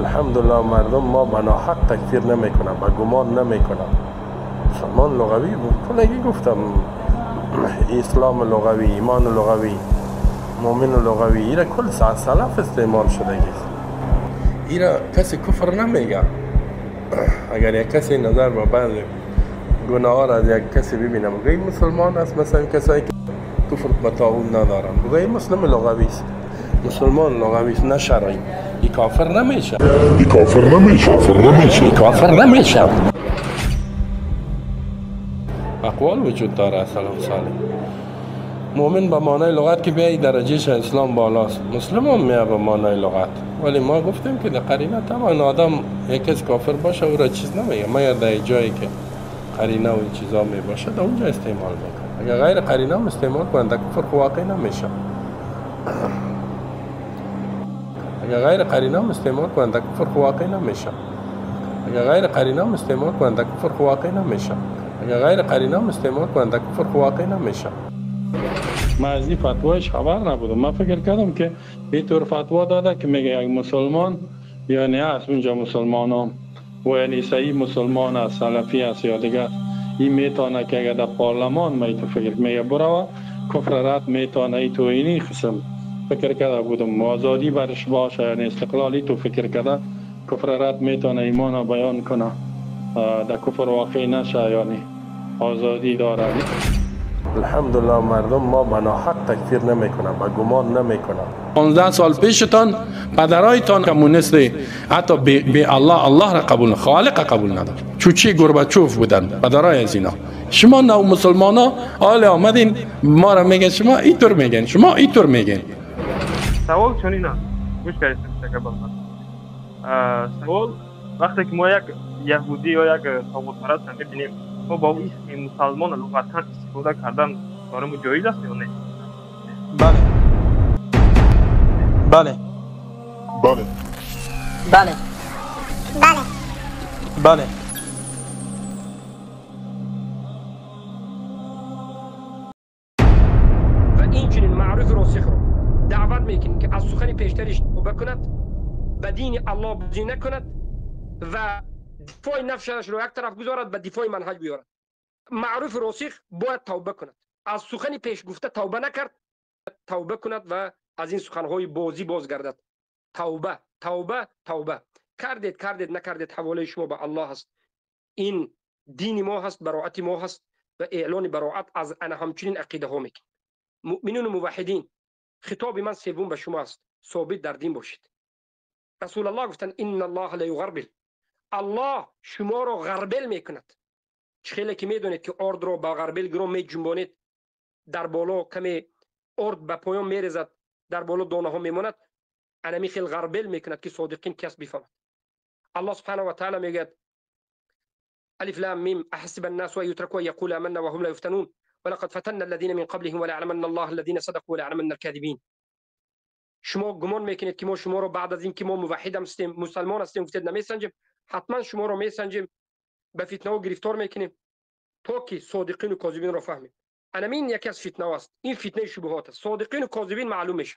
الحمدلله مردم ما بناحق تکفیر نمیکنن، به گمان نمیکنن. مسلمان لغوی بود، کلگی گفتم اسلام لغوی، ایمان لغوی، مؤمن لغوی، ایره کل سلف استعمال شده است. ایره کسی کفر نمیگه. اگر یک کسی نظر با بعض گناه ها را از یک کسی ببینه بگه این مسلمان است، مثلا کسایی که کفر به طاغوت ندارن بگه این مسلم لغوی است، مسلمان لغوی است، نه شرعی. این کافر نمیشه، کافر نمیشه. اقوال وجود داره. سلام سالم مؤمن به معنای لغت که بیایی درجهش اسلام بالاست، مسلم هم میه به معنای لغت. ولی ما گفتیم که در قرینه طبعا آدم یک کس کافر باشه او را چیز نمیگه، مگر در جایی که قرینه و این چیزا می باشه در اونجا استعمال میکنه. اگر غیر قرینه هم استعمال کنند در کفر واقع نمیشه. اگر غیر قرینه هم استعمال کنند در کفر واقع نمیشه. اگر غیر قرینه هم استعمال کنند در کفر واقع نمیشه. اگر غیر قرینه هم استعمال کنند در کفر واقع نمیشه. من از این فتوایش خبر نبودم. من فکر کردم که این طور فتوا داده که میگه یک مسلمان یعنی هست اونجا مسلمان هم و یعنی صحیح مسلمان است، سلفی است یا دیگه این میتونه که اگر در پارلمان میتونه فکر میگه برو کفر رد میتونه ای تو اینی قسم فکر کرده بودم آزادی برش باشه، یعنی استقلالی تو فکر کرده کفر رد میتونه ایمان بیان کنه در کفر واقع نشه، یعنی آزادی داره. الحمدلله مردم ما بناحق تکفیر نمیکنن، به گمان نمیکنن. 15 سال پیشتان پدرایتان کمونیستی، حتی به الله را قبول، خالق قبول نداشت. چوچی گورباچوف بودن پدرای از اینا. شما نو مسلمانا حال آمدین ما را میگن شما اینطور میگن، شما اینطور میگن. سوال چنین است، گوش کنید سوال وقتی که ما یک یهودی یا یک طاغوت پرست میبینیم، ما با اسم مسلمان لغتا استفاده کردن برای ما جایز است یا نه؟ بله بله بله بله بله بله و این چنین معروف راسخ رو دعوت میکنیم که از سخن پیشترش توبه کند، به دین الله بازی نکند و دفاع نفسش رو یک طرف گذارد، به دفاع منهج بیارد. معروف راسخ باید توبه کند. از سخن پیش گفته توبه نکرد، توبه کند و از این سخنهای بازی بازگردد. توبه توبه توبه. کردید نکردید حواله شما به الله هست. این دین ما هست، براءت ما هست و اعلان براءت از انا همچنین عقیده ها میکنیم. مؤمنون و موحدین، خطاب من سوم به شما است، ثابت در دین باشید. رسول الله گفتن ان الله لا یغربل، الله شما را غربل میکند. خیلی که میدونید که ارد را با غربل گرام میجنبانید، در بالا کمی ارد به پایان میرزد، در بالا دانه ها میماند، انمی خیلی غربل میکند که صادقین کس بفهمد. الله سبحانه و تعالی میگه الف لام میم احسب الناس ان يتركوا يقول آمنا وهم لا يفتنون ولقد فتنا الذين من قبلهم وليعلمن الله الذين صدقوا وليعلمن الكاذبين. شما گمان میکنید که ما شما رو بعد از این که ما موحد هستیم، مسلمان هستیم، گفتید نمیسنجیم؟ حتما شما رو میسنجیم، به فتنه و گرفتار میکنیم تا که صادقین و کاذبین رو فهمیم. انمین یکی از فتنه است. این فتنه شبهات است. صادقین و کاذبین معلوم میشه.